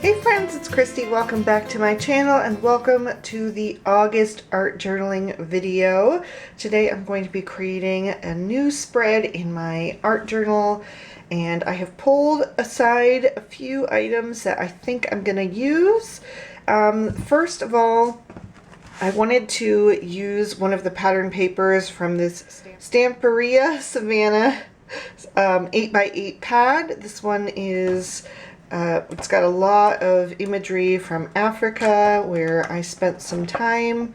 Hey friends, it's Christy. Welcome back to my channel and welcome to the August art journaling video. Today I'm going to be creating a new spread in my art journal, and I have pulled aside a few items that I think I'm going to use. First of all, I wanted to use one of the pattern papers from this Stamperia Savannah 8x8 pad. This one is it's got a lot of imagery from Africa where I spent some time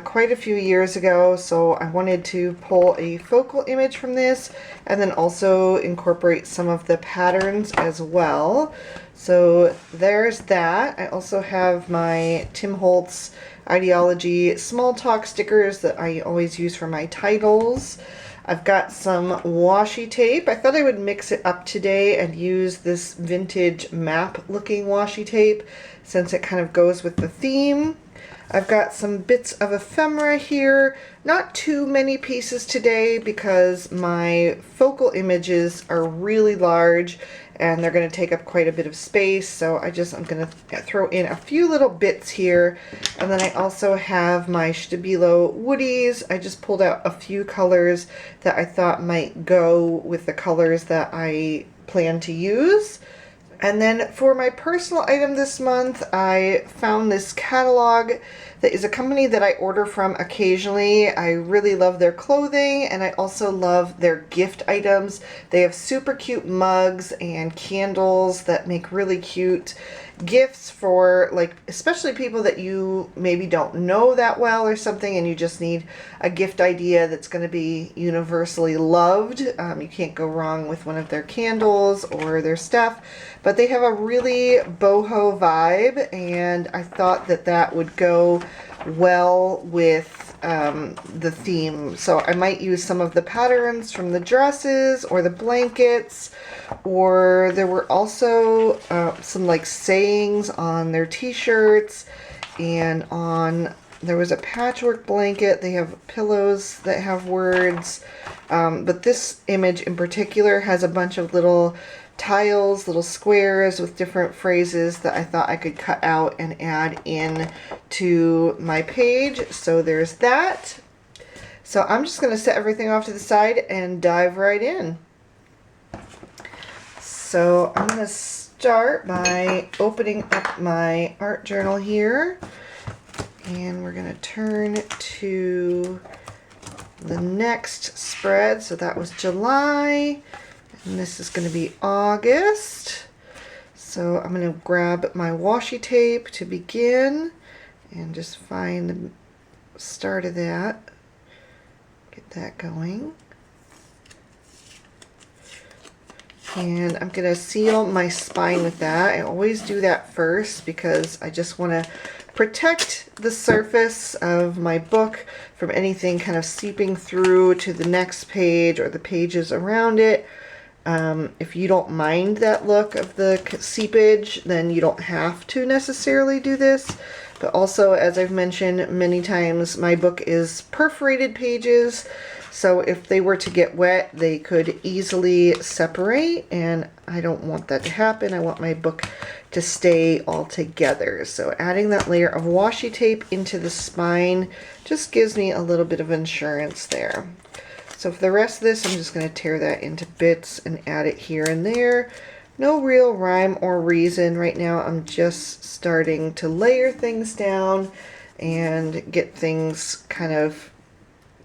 quite a few years ago, so I wanted to pull a focal image from this and then also incorporate some of the patterns as well. So there's that. I also have my Tim Holtz Ideology small talk stickers that I always use for my titles. I've got some washi tape. I thought I would mix it up today and use this vintage map looking washi tape since it kind of goes with the theme. I've got some bits of ephemera here. Not too many pieces today because my focal images are really large and they're going to take up quite a bit of space, so I'm going to throw in a few little bits here. And then I also have my Stabilo Woodies. I just pulled out a few colors that I thought might go with the colors that I plan to use. And then for my personal item this month, I found this catalog that is a company that I order from occasionally. I really love their clothing and I also love their gift items. They have super cute mugs and candles that make really cute gifts for, like, especially people that you maybe don't know that well or something and you just need a gift idea that's going to be universally loved. You can't go wrong with one of their candles or their stuff, but they have a really boho vibe and I thought that that would go well with the theme. So I might use some of the patterns from the dresses or the blankets, or there were also some like sayings on their t-shirts, and there was a patchwork blanket. They have pillows that have words, but this image in particular has a bunch of little tiles, little squares with different phrases that I thought I could cut out and add in to my page. So there's that. So I'm just going to set everything off to the side and dive right in. So I'm going to start by opening up my art journal here, and we're going to turn to the next spread. So that was July. And this is going to be August. So I'm going to grab my washi tape to begin and just find the start of that. Get that going. And I'm going to seal my spine with that. I always do that first because I just want to protect the surface of my book from anything kind of seeping through to the next page or the pages around it. If you don't mind that look of the seepage, then you don't have to necessarily do this. But also, as I've mentioned many times, my book is perforated pages, so if they were to get wet, they could easily separate, and I don't want that to happen. I want my book to stay all together. So adding that layer of washi tape into the spine just gives me a little bit of insurance there. So for the rest of this, I'm just going to tear that into bits and add it here and there. No real rhyme or reason. Right now I'm just starting to layer things down and get things kind of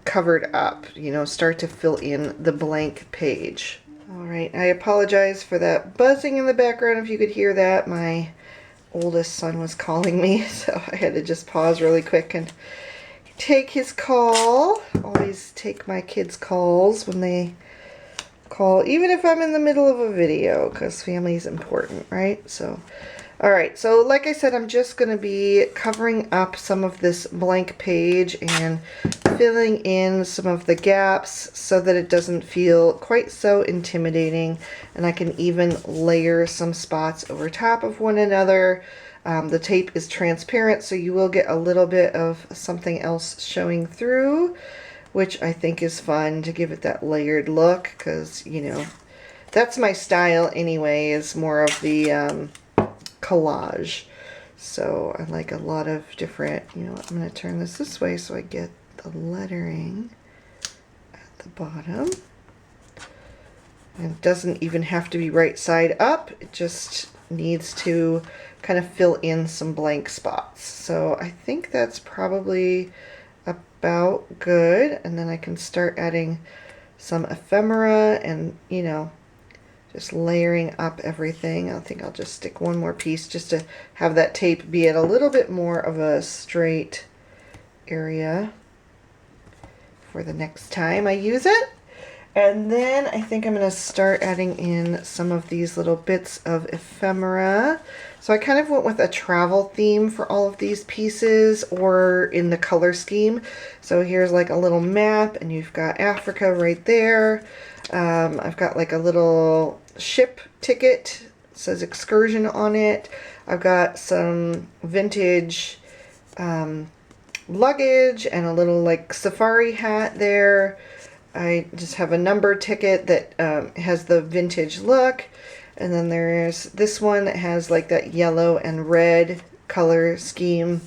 covered up, you know, start to fill in the blank page. Alright, I apologize for that buzzing in the background if you could hear that. My oldest son was calling me, so I had to just pause really quick and take his call. Always take my kids' calls when they call, even if I'm in the middle of a video, because family is important, right? So, alright, so like I said, I'm just going to be covering up some of this blank page and filling in some of the gaps so that it doesn't feel quite so intimidating, and I can even layer some spots over top of one another. The tape is transparent, so you will get a little bit of something else showing through, which I think is fun to give it that layered look, because, you know, that's my style anyway, is more of the collage. So I like a lot of different, you know, I'm going to turn this way so I get the lettering at the bottom. And it doesn't even have to be right side up. It just needs to kind of fill in some blank spots. So I think that's probably about good. And then I can start adding some ephemera and, you know, just layering up everything. I think I'll just stick one more piece just to have that tape be at a little bit more of a straight area for the next time I use it. And then I think I'm going to start adding in some of these little bits of ephemera. So I kind of went with a travel theme for all of these pieces, or in the color scheme. So here's like a little map, and you've got Africa right there. I've got like a little ship ticket, it says excursion on it. I've got some vintage luggage and a little like safari hat there. I just have a number ticket that has the vintage look. And then there's this one that has like that yellow and red color scheme.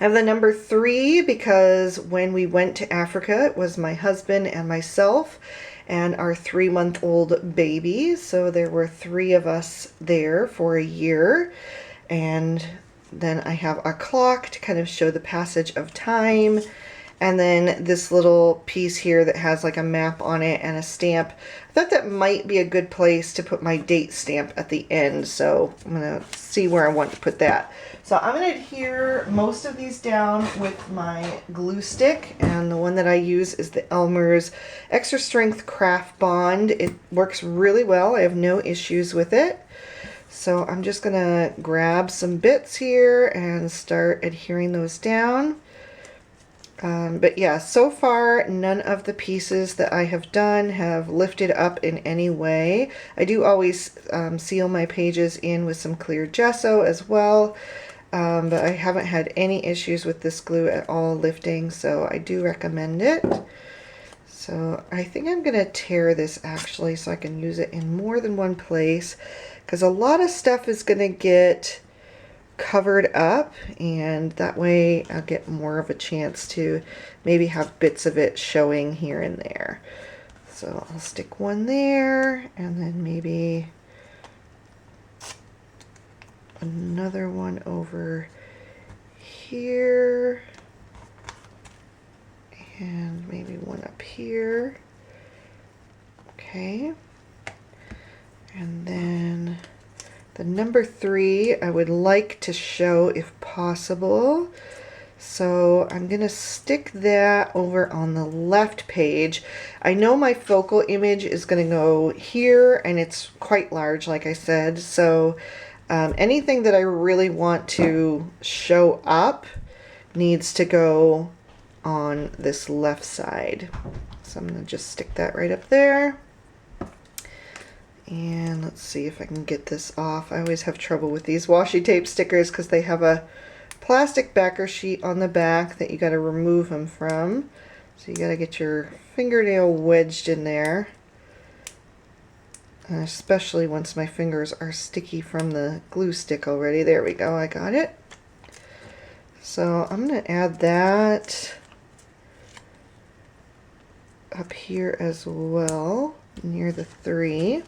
I have the number 3 because when we went to Africa, it was my husband and myself and our 3-month-old baby. So there were 3 of us there for a year. And then I have a clock to kind of show the passage of time. And then this little piece here that has like a map on it and a stamp. I thought that might be a good place to put my date stamp at the end. So I'm going to see where I want to put that. So I'm going to adhere most of these down with my glue stick. And the one that I use is the Elmer's Extra Strength Craft Bond. It works really well. I have no issues with it. So I'm just going to grab some bits here and start adhering those down. But yeah, so far none of the pieces that I have done have lifted up in any way. I do always seal my pages in with some clear gesso as well, but I haven't had any issues with this glue at all lifting, so I do recommend it. So I think I'm going to tear this actually so I can use it in more than one place, because a lot of stuff is going to get covered up, and that way I'll get more of a chance to maybe have bits of it showing here and there. So I'll stick one there, and then maybe another one over here, and maybe one up here. Okay, and then the number 3 I would like to show if possible. So I'm going to stick that over on the left page. I know my focal image is going to go here, and it's quite large like I said. So anything that I really want to show up needs to go on this left side. So I'm going to just stick that right up there. And let's see if I can get this off. I always have trouble with these washi tape stickers because they have a plastic backer sheet on the back that you got to remove them from. So you got to get your fingernail wedged in there. And especially once my fingers are sticky from the glue stick already. There we go, I got it. So I'm going to add that up here as well, near the 3.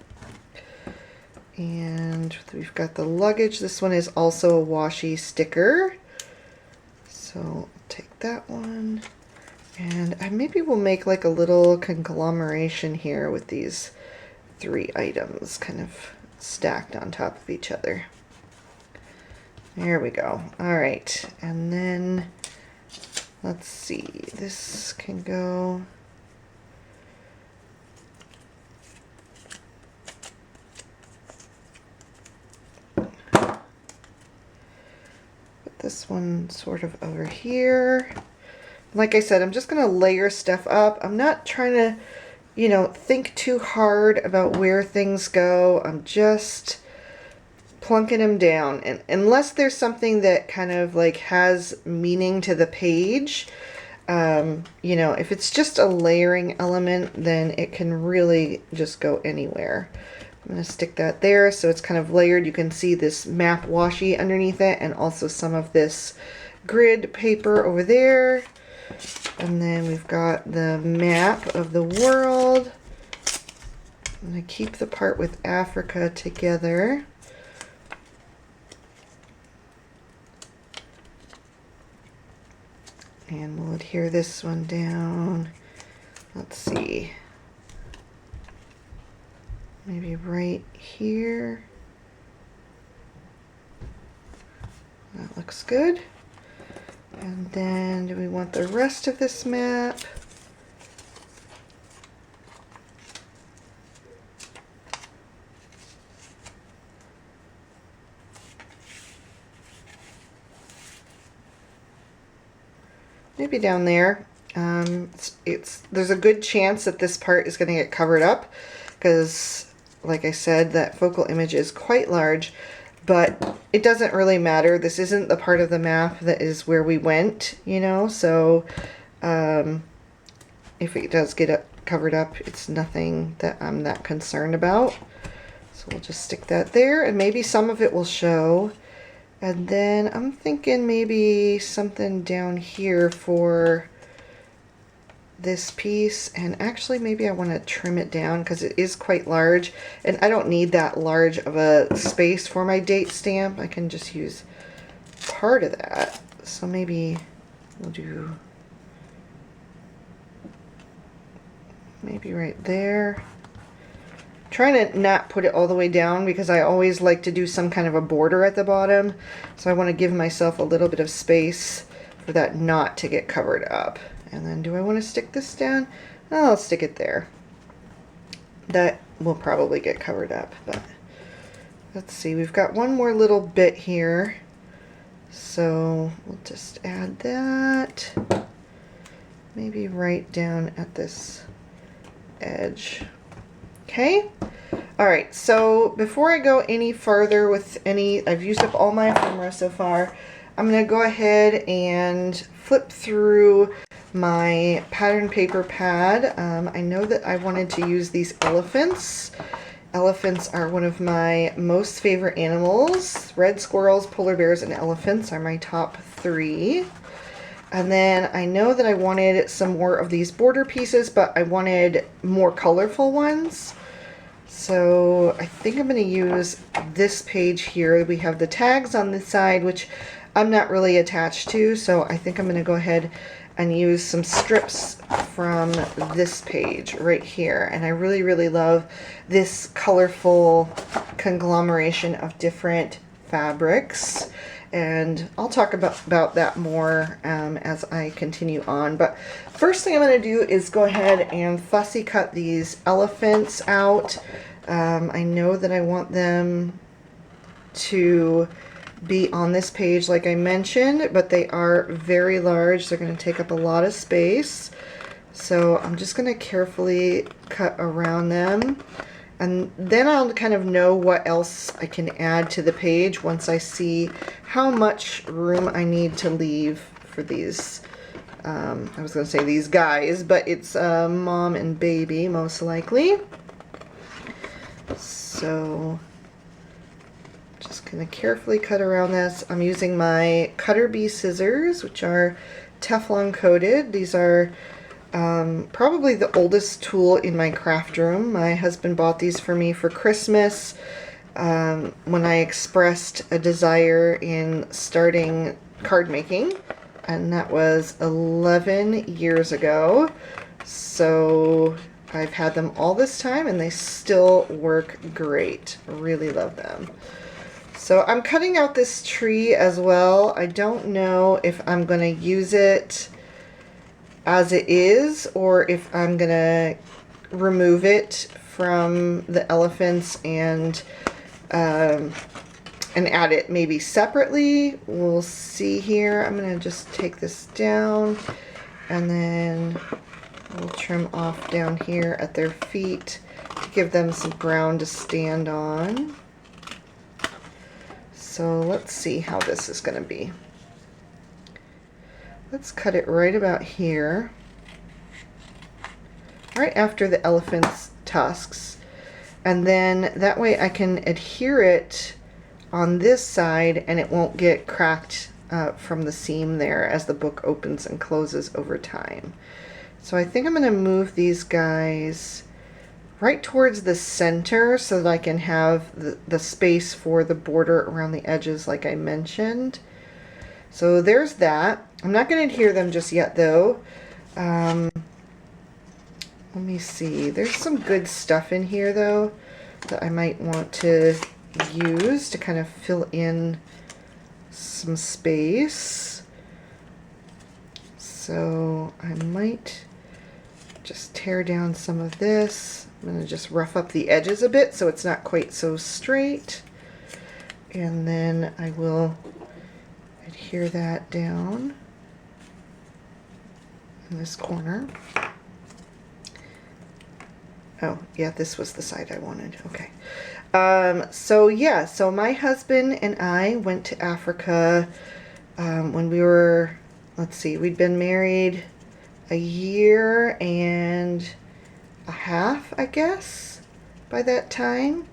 And we've got the luggage. This one is also a washi sticker. So I'll take that one. And I maybe we'll make like a little conglomeration here with these 3 items kind of stacked on top of each other. There we go. All right. And then let's see. This can go. This one sort of over here. Like I said, I'm just going to layer stuff up. I'm not trying to, you know, think too hard about where things go. I'm just plunking them down. And unless there's something that kind of like has meaning to the page, you know, if it's just a layering element, then it can really just go anywhere. I'm going to stick that there so it's kind of layered. You can see this map washi underneath it and also some of this grid paper over there. And then we've got the map of the world. I'm going to keep the part with Africa together. And we'll adhere this one down. Let's see. Maybe right here. That looks good. And then do we want the rest of this map? Maybe down there. There's a good chance that this part is going to get covered up because, like I said, that focal image is quite large, but it doesn't really matter. This isn't the part of the map that is where we went, you know, so if it does get covered up, it's nothing that I'm that concerned about. So we'll just stick that there, and maybe some of it will show. And then I'm thinking maybe something down here for this piece, and actually maybe I want to trim it down because it is quite large and I don't need that large of a space for my date stamp. I can just use part of that. So maybe we'll do maybe right there. Trying to not put it all the way down because I always like to do some kind of a border at the bottom. So I want to give myself a little bit of space for that knot to get covered up. And then do I want to stick this down? Oh, I'll stick it there. That will probably get covered up, but let's see. We've got one more little bit here. So we'll just add that. Maybe right down at this edge. Okay. All right. So before I go any further with I've used up all my ephemera so far. I'm going to go ahead and flip through my pattern paper pad. I know that I wanted to use these elephants. Elephants are one of my most favorite animals. Red squirrels, polar bears, and elephants are my top 3. And then I know that I wanted some more of these border pieces, but I wanted more colorful ones. So I think I'm going to use this page here. We have the tags on this side, which I'm not really attached to, so I think I'm going to go ahead and use some strips from this page right here. And I really, really love this colorful conglomeration of different fabrics. And I'll talk about that more as I continue on. But first thing I'm going to do is go ahead and fussy cut these elephants out. I know that I want them to be on this page like I mentioned, but they are very large. They're going to take up a lot of space. So I'm just going to carefully cut around them. And then I'll kind of know what else I can add to the page once I see how much room I need to leave for these, I was going to say these guys, but it's mom and baby most likely. So just going to carefully cut around this. I'm using my Cutter Bee scissors, which are Teflon coated. These are probably the oldest tool in my craft room. My husband bought these for me for Christmas when I expressed a desire in starting card making, and that was 11 years ago. So I've had them all this time and they still work great. Really love them. So I'm cutting out this tree as well. I don't know if I'm going to use it as it is or if I'm going to remove it from the elephants and add it maybe separately. We'll see here. I'm going to just take this down and then we'll trim off down here at their feet to give them some ground to stand on. So let's see how this is going to be. Let's cut it right about here, right after the elephant's tusks. and then that way I can adhere it on this side and it won't get cracked from the seam there as the book opens and closes over time. So I think I'm going to move these guys right towards the center so that I can have the space for the border around the edges like I mentioned. So there's that. I'm not going to adhere them just yet though. Let me see. There's some good stuff in here though that I might want to use to kind of fill in some space. So I might just tear down some of this. I'm going to just rough up the edges a bit so it's not quite so straight. And then I will adhere that down in this corner. Oh, yeah, this was the side I wanted. Okay. So yeah, so my husband and I went to Africa when we were, let's see, we'd been married a year and a half, I guess, by that time.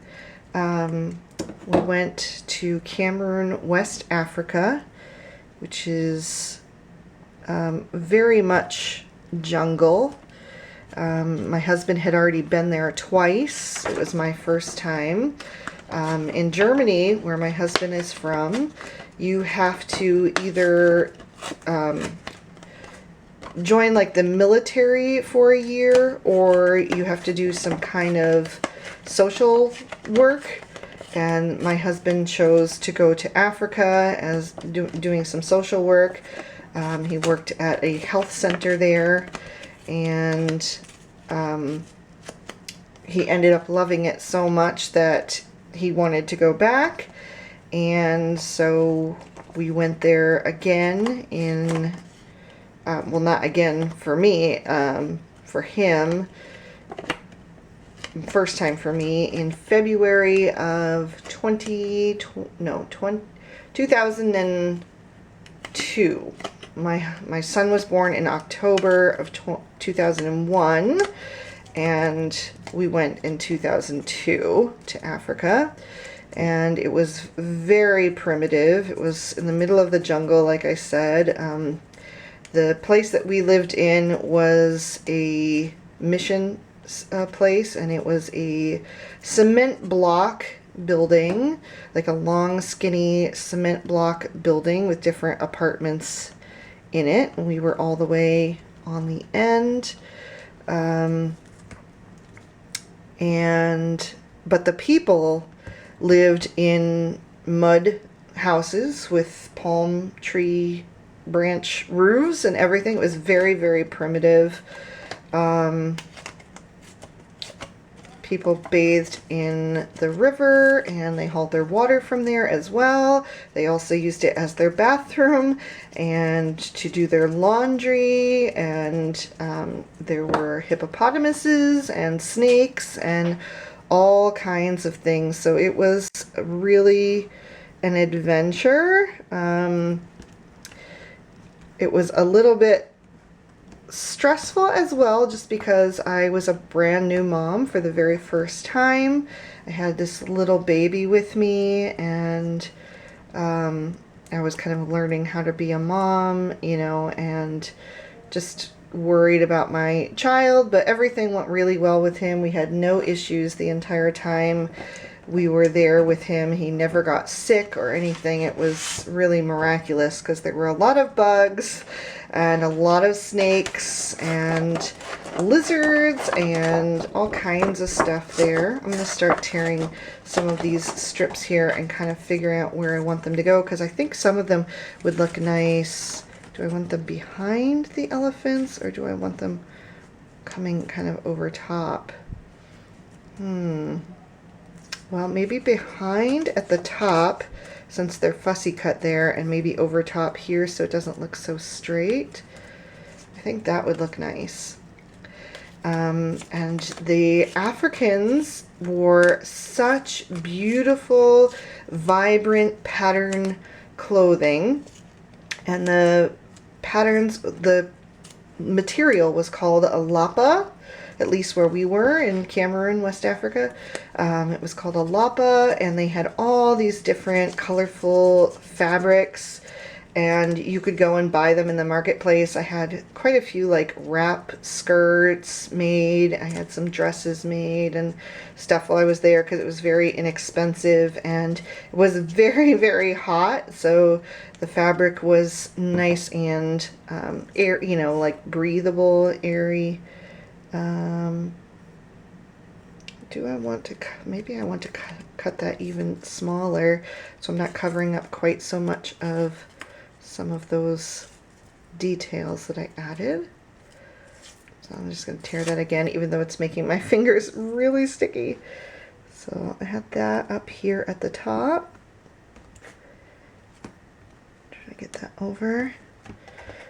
We went to Cameroon, West Africa, which is very much jungle. My husband had already been there twice. It was my first time. In Germany, where my husband is from, you have to either join like the military for a year, or you have to do some kind of social work. And my husband chose to go to Africa as doing some social work. He worked at a health center there, and he ended up loving it so much that he wanted to go back. And so we went there again in, well, not again for me, for him. First time for me in February of 2002. My son was born in October of 2001, and we went in 2002 to Africa, and it was very primitive. It was in the middle of the jungle, like I said. The place that we lived in was a mission place, and it was a cement block building, like a long skinny cement block building with different apartments in it. And we were all the way on the end, but the people lived in mud houses with palm tree branch roofs and everything. It was very, very primitive. People bathed in the river, and they hauled their water from there as well. They also used it as their bathroom and to do their laundry, and there were hippopotamuses and snakes and all kinds of things. So it was really an adventure. It was a little bit stressful as well, just because I was a brand new mom for the very first time. I had this little baby with me, and I was kind of learning how to be a mom, you know, and just worried about my child, but everything went really well with him. We had no issues the entire time we were there with him. He never got sick or anything. It was really miraculous, because there were a lot of bugs and a lot of snakes and lizards and all kinds of stuff there. I'm going to start tearing some of these strips here and kind of figuring out where I want them to go, because I think some of them would look nice. Do I want them behind the elephants, or do I want them coming kind of over top? Well, maybe behind at the top, since they're fussy cut there, and maybe over top here so it doesn't look so straight. I think that would look nice. And the Africans wore such beautiful, vibrant pattern clothing, and the patterns, the material was called a lapa. at least where we were in Cameroon, West Africa. It was called a lapa, and they had all these different colorful fabrics, and you could go and buy them in the marketplace. I had quite a few like wrap skirts made. I had some dresses made and stuff while I was there because it was very inexpensive, and it was very, very hot. So the fabric was nice and air, you know, like breathable, airy. Do I want to, maybe I want to cut that even smaller so I'm not covering up quite so much of some of those details that I added. So I'm just going to tear that again, even though it's making my fingers really sticky. So I had that up here at the top. Try to get that over.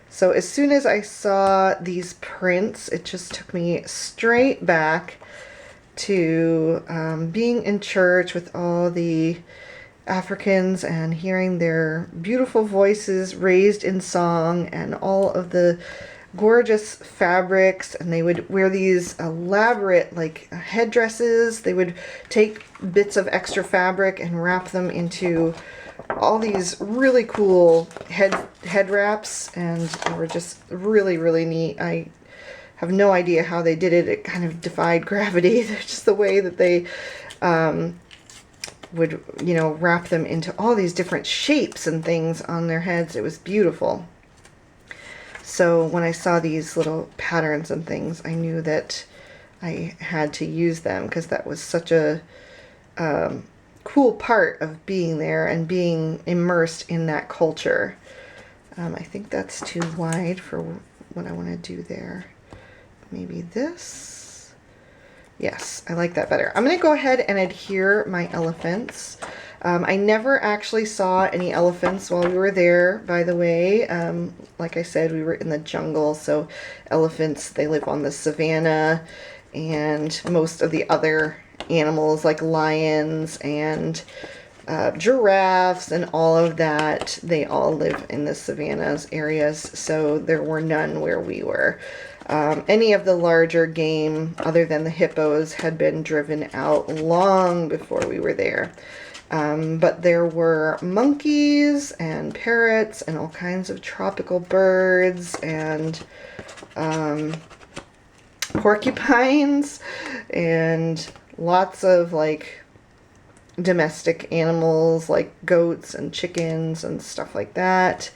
So as soon as I saw these prints, it just took me straight back to being in church with all the Africans and hearing their beautiful voices raised in song and all of the gorgeous fabrics, and they would wear these elaborate like headdresses. They would take bits of extra fabric and wrap them into all these really cool head wraps, and they were just really, really neat. I have no idea how they did it. It kind of defied gravity. Just the way that they would, you know, wrap them into all these different shapes and things on their heads. It was beautiful. So when I saw these little patterns and things, I knew that I had to use them because that was such a cool part of being there and being immersed in that culture. I think that's too wide for what I want to do there. Maybe this. Yes, I like that better. I'm going to go ahead and adhere my elephants. I never actually saw any elephants while we were there, by the way. Like I said, we were in the jungle, so elephants, they live on the savannah, and most of the other animals like lions and giraffes and all of that, they all live in the savannas areas, so there were none where we were. Any of the larger game, other than the hippos, had been driven out long before we were there. But there were monkeys and parrots and all kinds of tropical birds and porcupines and lots of like domestic animals like goats and chickens and stuff like that.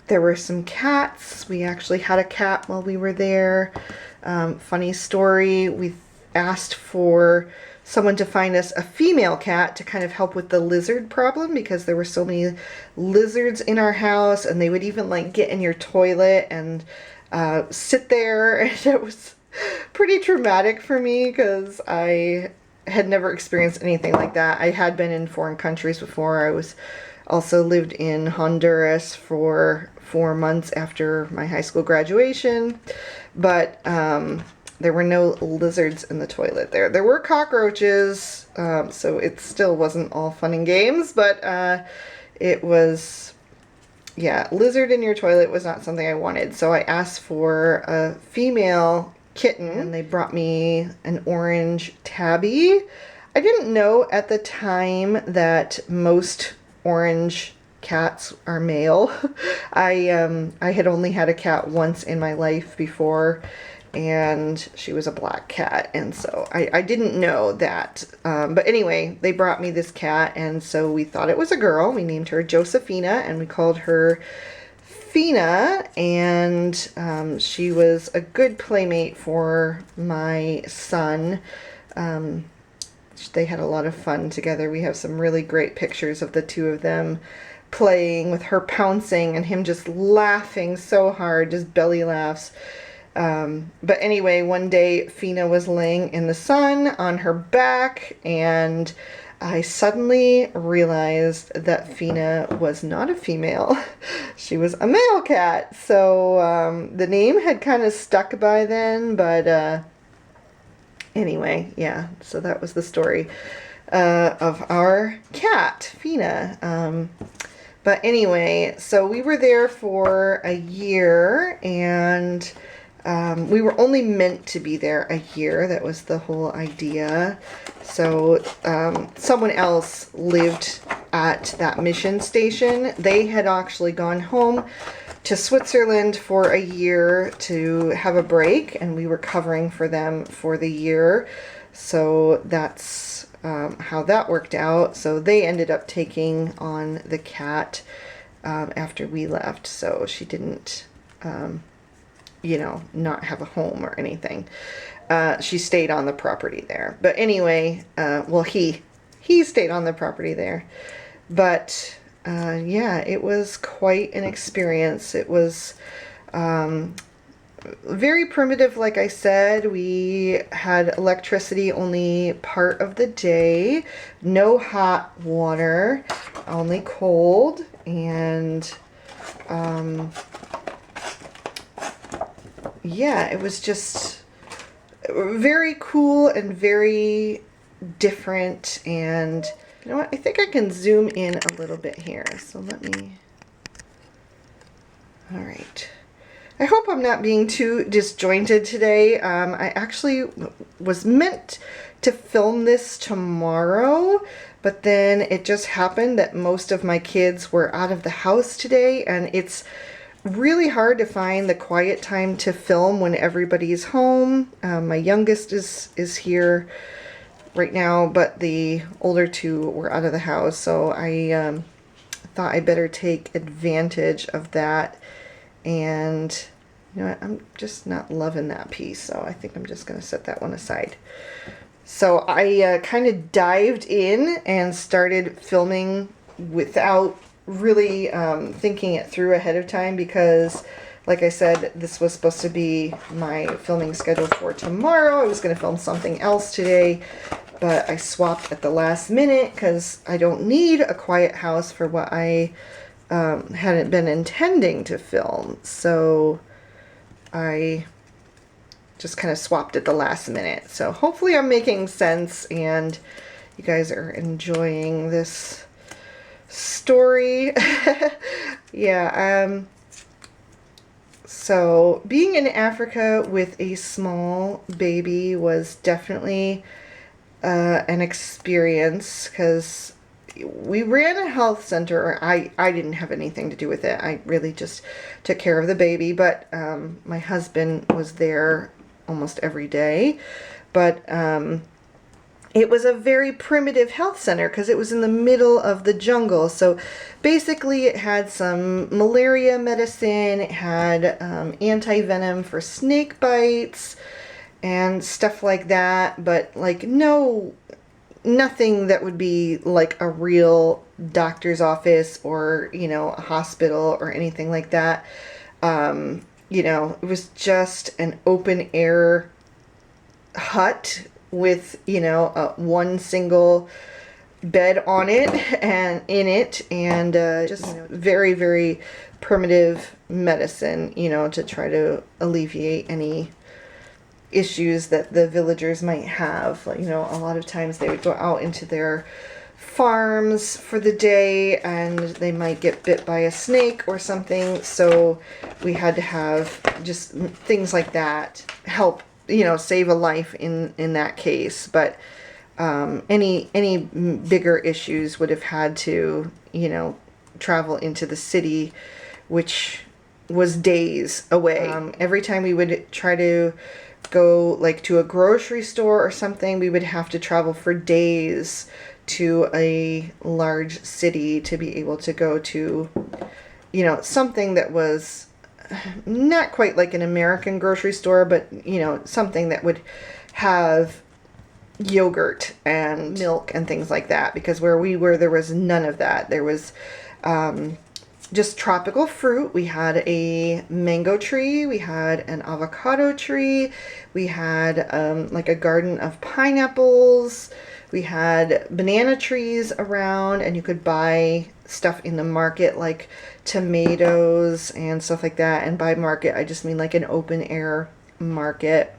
There were some cats. We actually had a cat while we were there. Funny story, we asked for someone to find us a female cat to kind of help with the lizard problem because there were so many lizards in our house, and they would even like get in your toilet and sit there. And it was pretty traumatic for me because I had never experienced anything like that. I had been in foreign countries before. I was also lived in Honduras for 4 months after my high school graduation, but there were no lizards in the toilet there. There were cockroaches, so it still wasn't all fun and games, but it was, yeah, lizard in your toilet was not something I wanted. So I asked for a female kitten, and they brought me an orange tabby. I didn't know at the time that most orange cats are male. I had only had a cat once in my life before, and she was a black cat, and so I didn't know that. But anyway, they brought me this cat, and so we thought it was a girl. We named her Josephina, and we called her Fina, and she was a good playmate for my son. They had a lot of fun together. We have some really great pictures of the two of them playing, with her pouncing and him just laughing so hard, just belly laughs. But anyway, one day Fina was laying in the sun on her back, and I suddenly realized that Fina was not a female. She was a male cat. So the name had kind of stuck by then, but anyway, yeah, so that was the story of our cat, Fina. But anyway, so we were there for a year, and We were only meant to be there a year. That was the whole idea. So someone else lived at that mission station. They had actually gone home to Switzerland for a year to have a break, and we were covering for them for the year. So that's how that worked out. So they ended up taking on the cat after we left. So she didn't, you know, not have a home or anything. She stayed on the property there. But anyway, well, he stayed on the property there. But yeah, it was quite an experience. It was very primitive, like I said. We had electricity only part of the day, no hot water, only cold, and yeah, it was just very cool and very different. And you know what, I think I can zoom in a little bit here, so let me, all right. I hope I'm not being too disjointed today. I actually was meant to film this tomorrow, but then it just happened that most of my kids were out of the house today, and it's really hard to find the quiet time to film when everybody's home. My youngest is here right now, but the older two were out of the house, so I thought I better take advantage of that. And you know what, I'm just not loving that piece, so I think I'm just going to set that one aside. So I kind of dived in and started filming without really thinking it through ahead of time, because like I said, this was supposed to be my filming schedule for tomorrow. I was going to film something else today, but I swapped at the last minute because I don't need a quiet house for what I hadn't been intending to film. So I just kind of swapped at the last minute. So hopefully I'm making sense and you guys are enjoying this story. Yeah, so being in Africa with a small baby was definitely an experience, because we ran a health center. I didn't have anything to do with it. I really just took care of the baby, but my husband was there almost every day. But it was a very primitive health center because it was in the middle of the jungle. So basically it had some malaria medicine, it had anti-venom for snake bites and stuff like that, but like nothing that would be like a real doctor's office or, you know, a hospital or anything like that. You know, it was just an open air hut with, you know, one single bed on it and in it, and just, you know, very, very primitive medicine, you know, to try to alleviate any issues that the villagers might have. Like, you know, a lot of times they would go out into their farms for the day and they might get bit by a snake or something, so we had to have just things like that help, you know, save a life in that case. But any bigger issues would have had to, you know, travel into the city, which was days away. Every time we would try to go like to a grocery store or something, we would have to travel for days to a large city to be able to go to, you know, something that was not quite like an American grocery store, but, you know, something that would have yogurt and milk and things like that, because where we were, there was none of that. There was just tropical fruit. We had a mango tree, we had an avocado tree, we had like a garden of pineapples, we had banana trees around, and you could buy stuff in the market like tomatoes and stuff like that. And by market, I just mean like an open air market.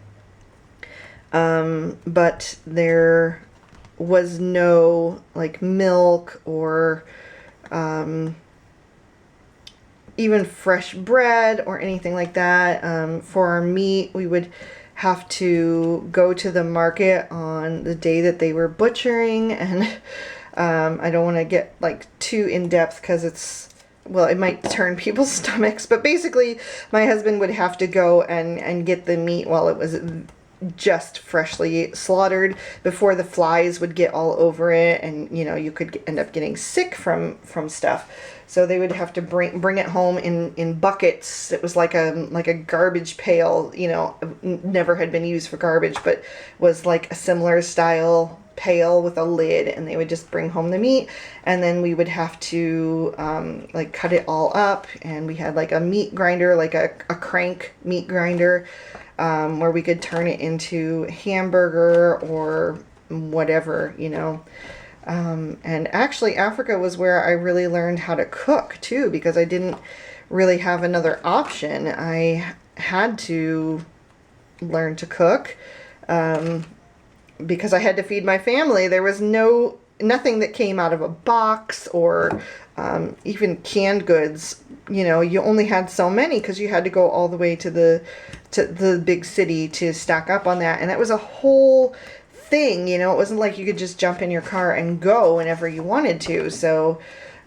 But there was no like milk or even fresh bread or anything like that. For our meat, we would have to go to the market on the day that they were butchering, and I don't want to get like too in depth because it's, well, it might turn people's stomachs, but basically my husband would have to go and get the meat while it was just freshly slaughtered before the flies would get all over it, and you know, you could end up getting sick from stuff. So they would have to bring it home in buckets. It was like a garbage pail, you know, never had been used for garbage, but was like a similar style pail with a lid, and they would just bring home the meat, and then we would have to like cut it all up, and we had like a meat grinder, like a crank meat grinder, where we could turn it into hamburger or whatever, you know. And actually Africa was where I really learned how to cook too, because I didn't really have another option. I had to learn to cook, because I had to feed my family. There was nothing that came out of a box or even canned goods. You know, you only had so many because you had to go all the way to the big city to stock up on that. And that was a whole thing, you know. It wasn't like you could just jump in your car and go whenever you wanted to. So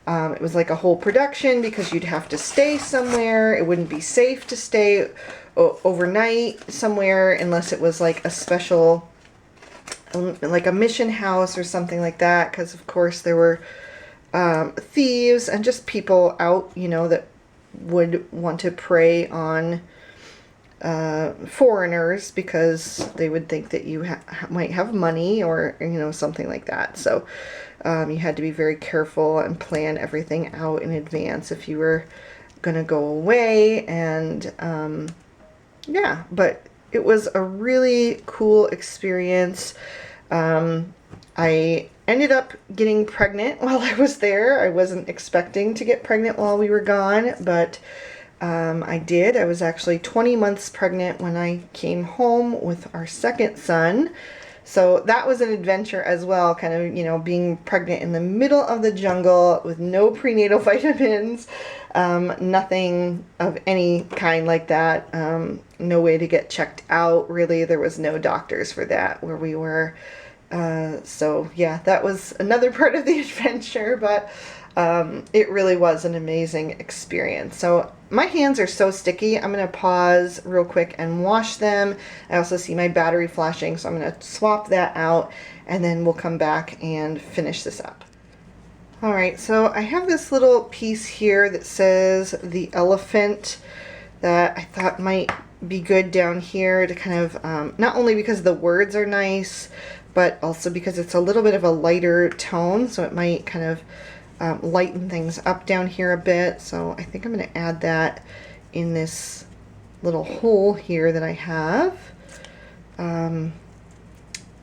it was like a whole production, because you'd have to stay somewhere. It wouldn't be safe to stay overnight somewhere unless it was like a special, like a mission house or something like that, because of course there were thieves and just people out, you know, that would want to prey on foreigners because they would think that you might have money or, you know, something like that. So you had to be very careful and plan everything out in advance if you were gonna go away. And yeah, but it was a really cool experience. I ended up getting pregnant while I was there. I wasn't expecting to get pregnant while we were gone, but I did. I was actually 20 months pregnant when I came home with our second son. So that was an adventure as well, kind of, you know, being pregnant in the middle of the jungle with no prenatal vitamins, nothing of any kind like that, no way to get checked out, really. There was no doctors for that where we were. So yeah, that was another part of the adventure, but it really was an amazing experience. So my hands are so sticky. I'm going to pause real quick and wash them. I also see my battery flashing, so I'm going to swap that out, and then we'll come back and finish this up. Alright, so I have this little piece here that says the elephant that I thought might be good down here to kind of, not only because the words are nice, but also because it's a little bit of a lighter tone, so it might kind of lighten things up down here a bit. So I think I'm going to add that in this little hole here that I have.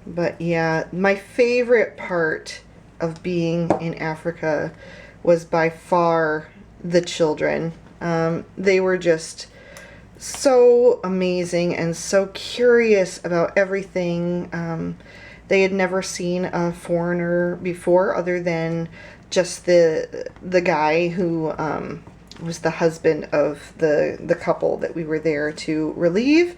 But yeah, my favorite part of being in Africa was by far the children. They were just so amazing and so curious about everything. They had never seen a foreigner before, other than just the guy who was the husband of the couple that we were there to relieve.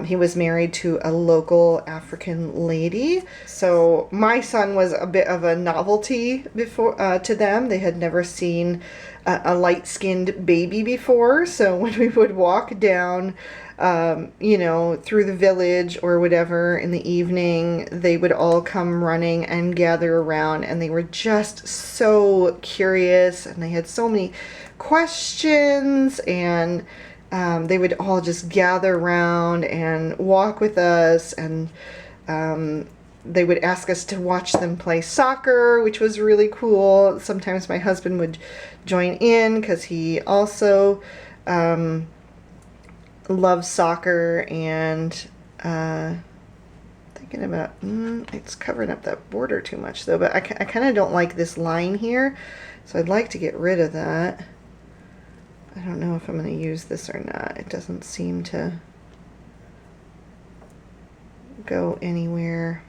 He was married to a local African lady. So my son was a bit of a novelty before to them. They had never seen a light-skinned baby before. So when we would walk down, you know, through the village or whatever in the evening, they would all come running and gather around, and they were just so curious, and they had so many questions, and they would all just gather around and walk with us, and they would ask us to watch them play soccer, which was really cool. Sometimes my husband would join in because he also loves soccer, and thinking about, it's covering up that border too much though, but I kind of don't like this line here, so I'd like to get rid of that. I don't know if I'm going to use this or not. It doesn't seem to go anywhere,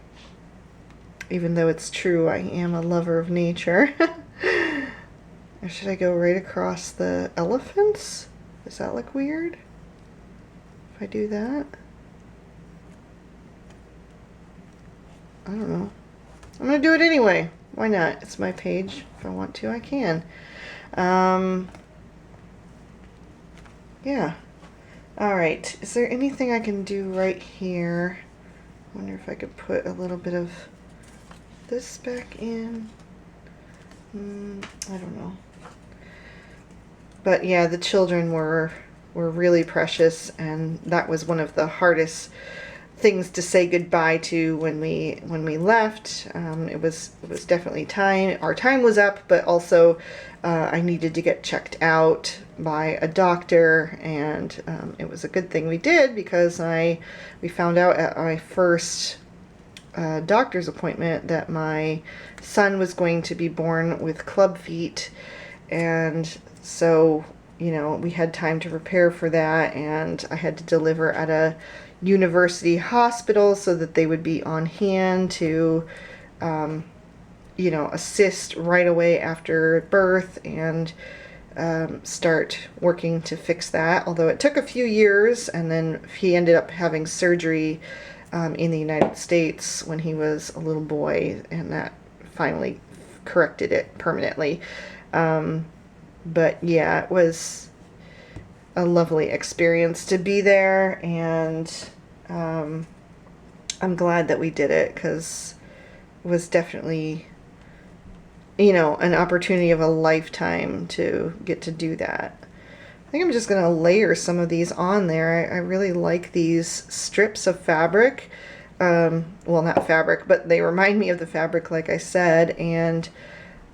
even though it's true, I am a lover of nature. Or should I go right across the elephants? Does that look weird if I do that? I don't know. I'm gonna do it anyway. Why not? It's my page. If I want to, I can. Yeah. Alright. Is there anything I can do right here? I wonder if I could put a little bit of this back in. I don't know. But yeah, the children were really precious, and that was one of the hardest things to say goodbye to when we left. It was definitely time. Our time was up, but also I needed to get checked out by a doctor, and it was a good thing we did, because we found out at my first doctor's appointment that my son was going to be born with club feet, and so, you know, we had time to prepare for that, and I had to deliver at a university hospital so that they would be on hand to, you know, assist right away after birth and start working to fix that. Although it took a few years, and then he ended up having surgery in the United States when he was a little boy, and that finally corrected it permanently. But yeah, it was a lovely experience to be there, and I'm glad that we did it, because it was definitely, you know, an opportunity of a lifetime to get to do that. I think I'm just going to layer some of these on there. I really like these strips of fabric. Well, not fabric, but they remind me of the fabric, like I said, and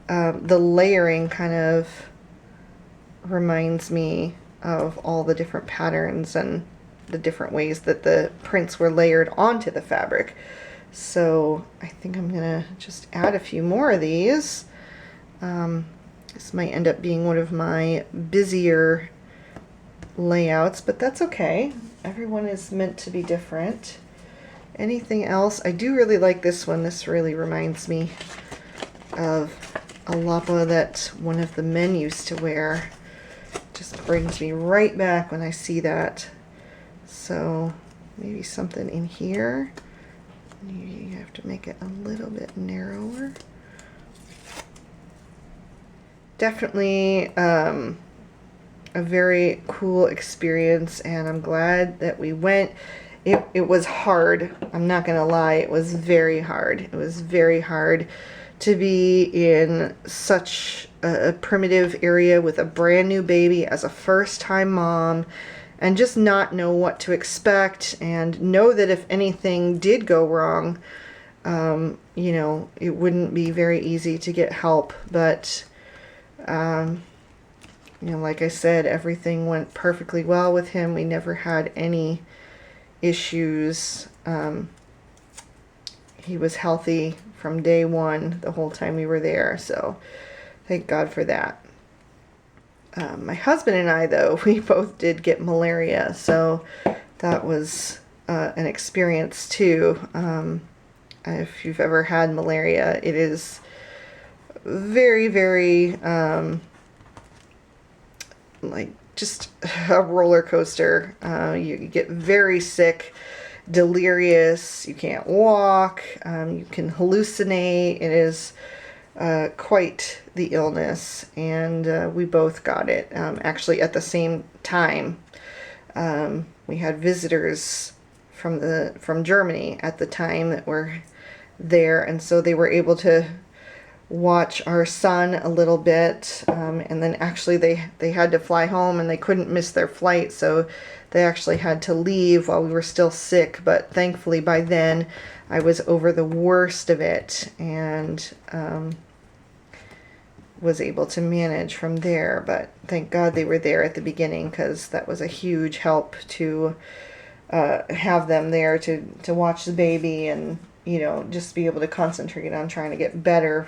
the layering kind of reminds me of all the different patterns and the different ways that the prints were layered onto the fabric. So I think I'm gonna just add a few more of these. This might end up being one of my busier layouts, but that's okay. Everyone is meant to be different. Anything else? I do really like this one. This really reminds me of a lapa that one of the men used to wear. Just brings me right back when I see that. So maybe something in here. You have to make it a little bit narrower. Definitely a very cool experience, and I'm glad that we went. It was hard. I'm not gonna lie, it was very hard. It was very hard to be in such a primitive area with a brand new baby as a first-time mom, and just not know what to expect, and know that if anything did go wrong, you know, it wouldn't be very easy to get help. But you know, like I said, everything went perfectly well with him. We never had any issues. He was healthy from day one, the whole time we were there, so thank God for that. My husband and I, though, we both did get malaria, so that was an experience too. If you've ever had malaria, it is very, very like just a roller coaster. You get very sick, delirious, you can't walk, you can hallucinate. It is quite the illness, and we both got it actually at the same time. We had visitors from Germany at the time that were there, and so they were able to watch our son a little bit, and then actually they had to fly home, and they couldn't miss their flight, so they actually had to leave while we were still sick. But thankfully by then I was over the worst of it, and was able to manage from there. But thank God they were there at the beginning, because that was a huge help to have them there to watch the baby, and you know, just be able to concentrate on trying to get better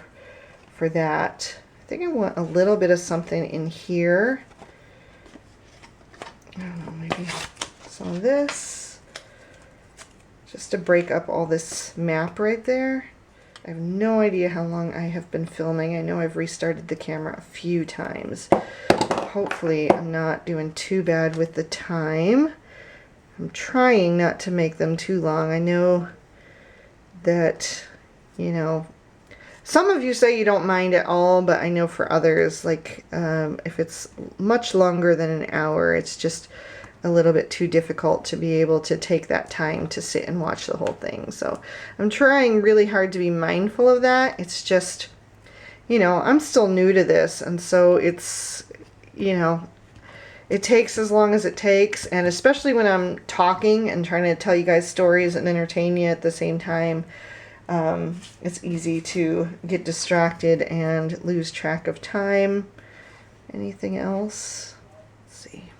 for that. I think I want a little bit of something in here. I don't know, maybe some of this, just to break up all this map right there. I have no idea how long I have been filming. I know I've restarted the camera a few times. Hopefully I'm not doing too bad with the time. I'm trying not to make them too long. I know that, you know, some of you say you don't mind at all, but I know for others, like if it's much longer than an hour, it's just a little bit too difficult to be able to take that time to sit and watch the whole thing. So I'm trying really hard to be mindful of that. It's just, you know, I'm still new to this, and so it's, you know, it takes as long as it takes, and especially when I'm talking and trying to tell you guys stories and entertain you at the same time, it's easy to get distracted and lose track of time. Anything else? Let's see.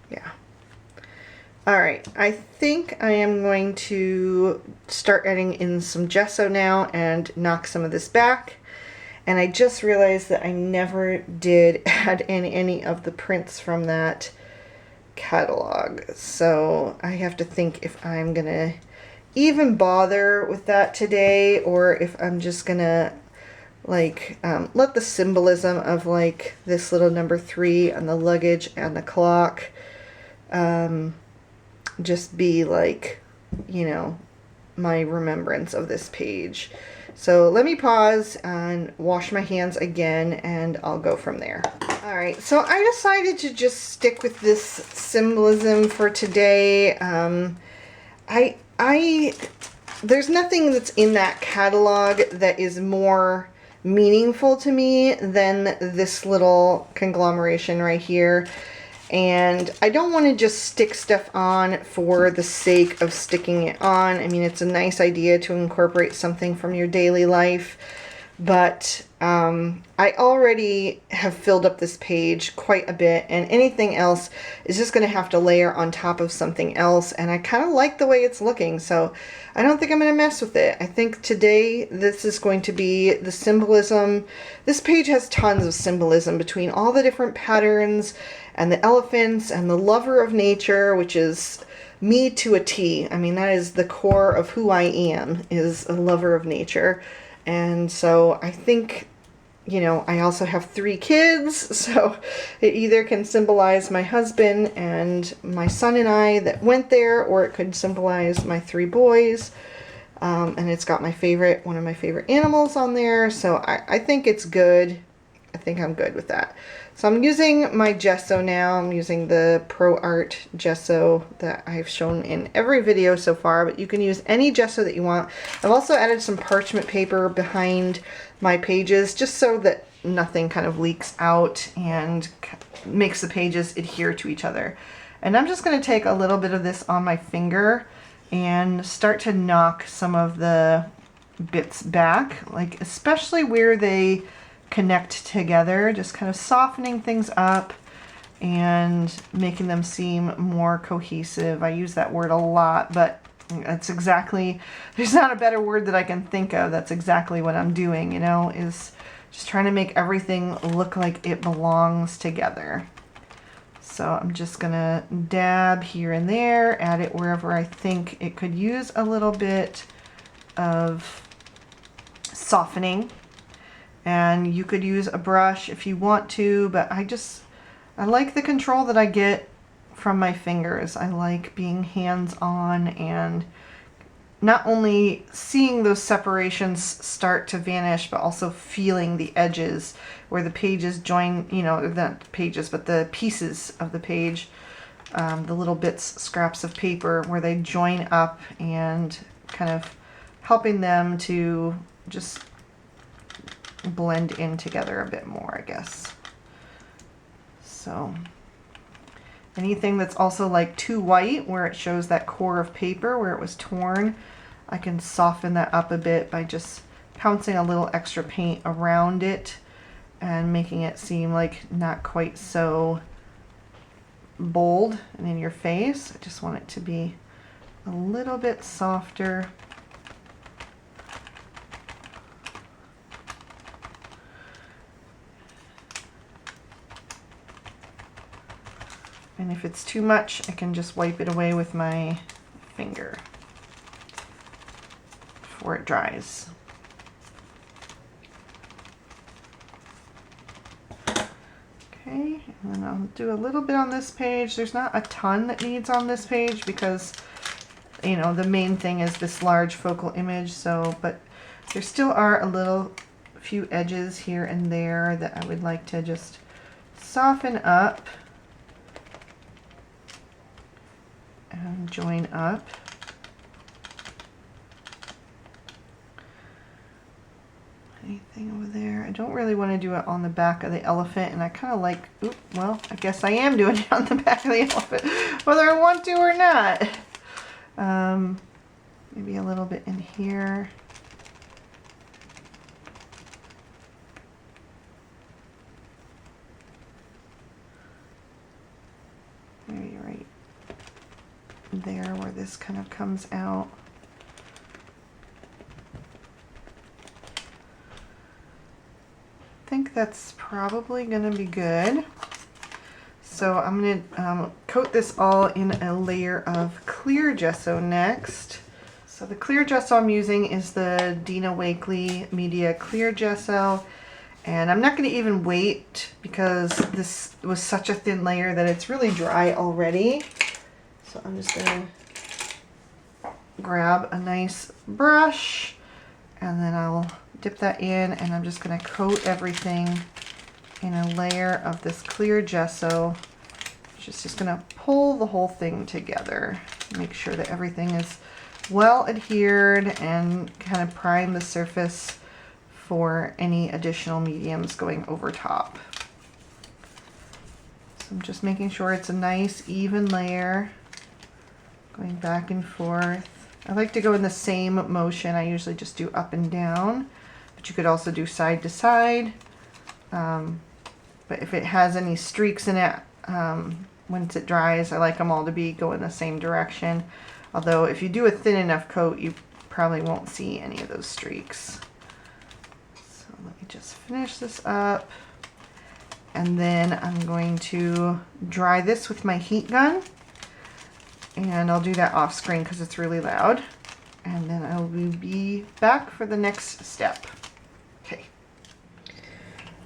Yeah. All right, I think I am going to start adding in some gesso now and knock some of this back. And I just realized that I never did add in any of the prints from that catalog. So I have to think if I'm gonna even bother with that today, or if I'm just gonna like let the symbolism of like this little number 3 on the luggage and the clock just be like, you know, my remembrance of this page. So let me pause and wash my hands again, and I'll go from there. All right, so I decided to just stick with this symbolism for today. There's nothing that's in that catalog that is more meaningful to me than this little conglomeration right here. And I don't want to just stick stuff on for the sake of sticking it on. I mean, it's a nice idea to incorporate something from your daily life, but I already have filled up this page quite a bit, and anything else is just going to have to layer on top of something else, and I kind of like the way it's looking, so I don't think I'm going to mess with it. I think today this is going to be the symbolism. This page has tons of symbolism between all the different patterns and the elephants and the lover of nature, which is me to a T. I mean, that is the core of who I am, is a lover of nature. And so I think, you know, I also have 3 kids, so it either can symbolize my husband and my son and I that went there, or it could symbolize my 3 boys. And it's got my favorite, one of my favorite animals on there, so I think it's good. I think I'm good with that. So I'm using my gesso now. I'm using the Pro Art gesso that I've shown in every video so far, but you can use any gesso that you want. I've also added some parchment paper behind my pages just so that nothing kind of leaks out and makes the pages adhere to each other. And I'm just going to take a little bit of this on my finger and start to knock some of the bits back, like especially where they connect together, just kind of softening things up and making them seem more cohesive. I use that word a lot, but that's exactly, there's not a better word that I can think of. That's exactly what I'm doing, you know, is just trying to make everything look like it belongs together. So I'm just gonna dab here and there, add it wherever I think it could use a little bit of softening. And you could use a brush if you want to, but I like the control that I get from my fingers. I like being hands-on and not only seeing those separations start to vanish, but also feeling the edges where the pages join, you know, not pages, but the pieces of the page, the little bits, scraps of paper where they join up, and kind of helping them to just blend in together a bit more, I guess. So anything that's also like too white, where it shows that core of paper where it was torn, I can soften that up a bit by just pouncing a little extra paint around it and making it seem like not quite so bold and in your face. I just want it to be a little bit softer. And if it's too much, I can just wipe it away with my finger before it dries. Okay, and then I'll do a little bit on this page. There's not a ton that needs on this page because, you know, the main thing is this large focal image, so, but there still are a few edges here and there that I would like to just soften up and join up. Anything over there? I don't really want to do it on the back of the elephant, and I kind of like, oop, well, I guess I am doing it on the back of the elephant, whether I want to or not. Maybe a little bit in here. Maybe right there where this kind of comes out. I think that's probably going to be good. So I'm going to coat this all in a layer of clear gesso next. So the clear gesso I'm using is the Dina Wakley Media Clear Gesso. And I'm not going to even wait because this was such a thin layer that it's really dry already. So I'm just going to grab a nice brush and then I'll dip that in, and I'm just going to coat everything in a layer of this clear gesso, which is just going to pull the whole thing together. Make sure that everything is well adhered and kind of prime the surface for any additional mediums going over top. So I'm just making sure it's a nice even layer, going back and forth. I like to go in the same motion. I usually just do up and down, but you could also do side to side. But if it has any streaks in it, once it dries, I like them all to be going the same direction. Although if you do a thin enough coat, you probably won't see any of those streaks. So let me just finish this up. And then I'm going to dry this with my heat gun. And I'll do that off screen because it's really loud. And then I will be back for the next step. Okay.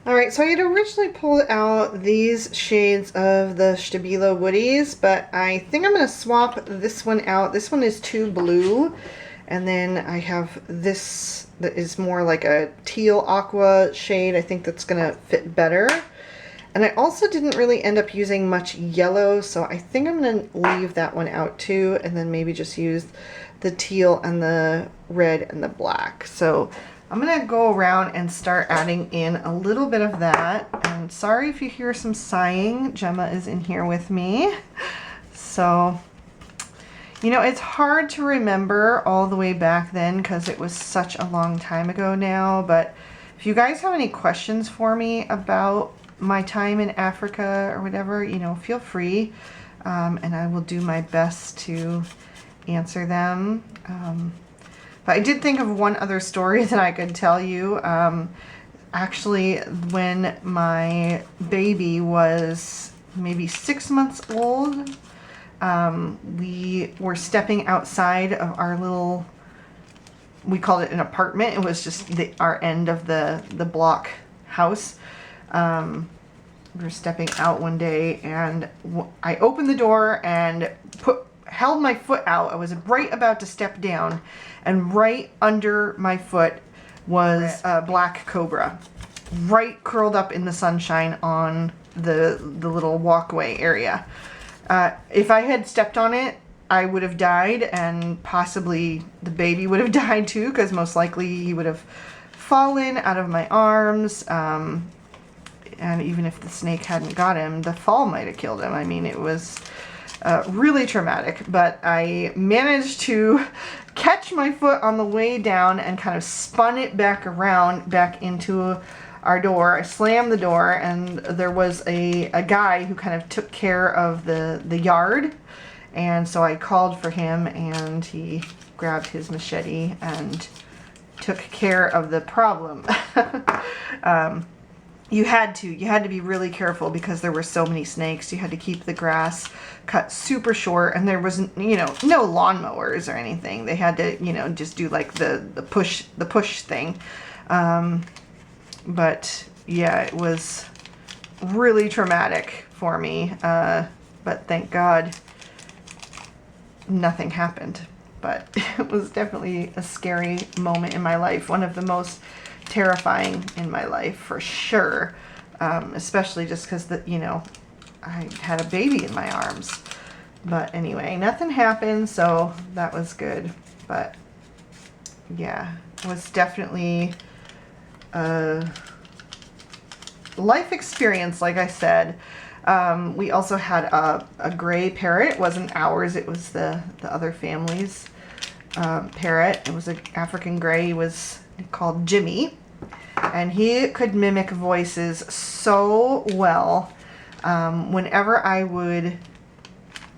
Alright, so I had originally pulled out these shades of the Stabilo Woodies, but I think I'm going to swap this one out. This one is too blue. And then I have this that is more like a teal aqua shade. I think that's going to fit better. And I also didn't really end up using much yellow, so I think I'm going to leave that one out too, and then maybe just use the teal and the red and the black. So I'm going to go around and start adding in a little bit of that. And sorry if you hear some sighing. Gemma is in here with me. So, you know, it's hard to remember all the way back then because it was such a long time ago now. But if you guys have any questions for me about my time in Africa or whatever, you know, feel free, and I will do my best to answer them. But I did think of one other story that I could tell you. Actually, when my baby was maybe 6 months old, we were stepping outside of our little, we called it an apartment. It was just our end of the block house. We were stepping out one day and I opened the door and held my foot out. I was right about to step down, and right under my foot was a black cobra, right curled up in the sunshine on the little walkway area. If I had stepped on it, I would have died, and possibly the baby would have died too, because most likely he would have fallen out of my arms. And even if the snake hadn't got him, the fall might have killed him. I mean, it was really traumatic, but I managed to catch my foot on the way down and kind of spun it back around, back into our door. I slammed the door, and there was a guy who kind of took care of the yard. And so I called for him, and he grabbed his machete and took care of the problem. you had to be really careful because there were so many snakes. You had to keep the grass cut super short, and there wasn't, you know, no lawnmowers or anything. They had to, you know, just do like the push thing. But yeah, it was really traumatic for me. But thank God nothing happened. But it was definitely a scary moment in my life. One of the most terrifying in my life for sure. Especially just because, you know, I had a baby in my arms. But anyway, nothing happened, so that was good. But yeah, it was definitely a life experience, like I said. We also had a gray parrot. It wasn't ours, it was the other family's parrot. It was an African gray. He was called Jimmy, and he could mimic voices so well. Whenever I would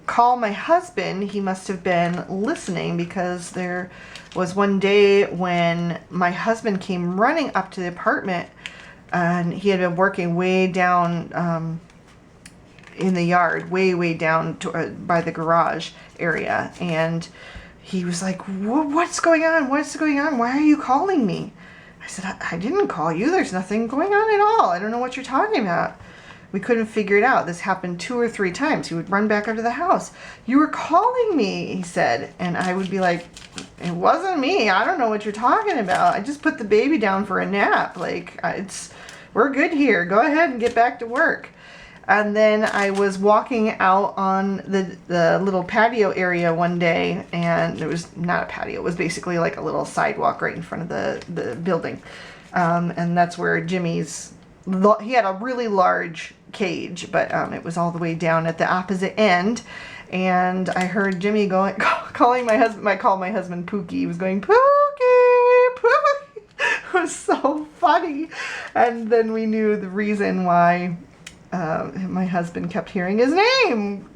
call my husband, he must have been listening, because there was one day when my husband came running up to the apartment, and he had been working way down in the yard, way down to, by the garage area, and he was like, what's going on? What's going on? Why are you calling me? I said, I didn't call you. There's nothing going on at all. I don't know what you're talking about. We couldn't figure it out. This happened 2 or 3 times. He would run back up to the house. You were calling me, he said. And I would be like, it wasn't me. I don't know what you're talking about. I just put the baby down for a nap. Like, we're good here. Go ahead and get back to work. And then I was walking out on the little patio area one day, and it was not a patio. It was basically like a little sidewalk right in front of the building. And that's where Jimmy's, he had a really large cage, but it was all the way down at the opposite end. And I heard Jimmy calling my husband. I called my husband Pookie. He was going, Pookie, Pookie. It was so funny. And then we knew the reason why my husband kept hearing his name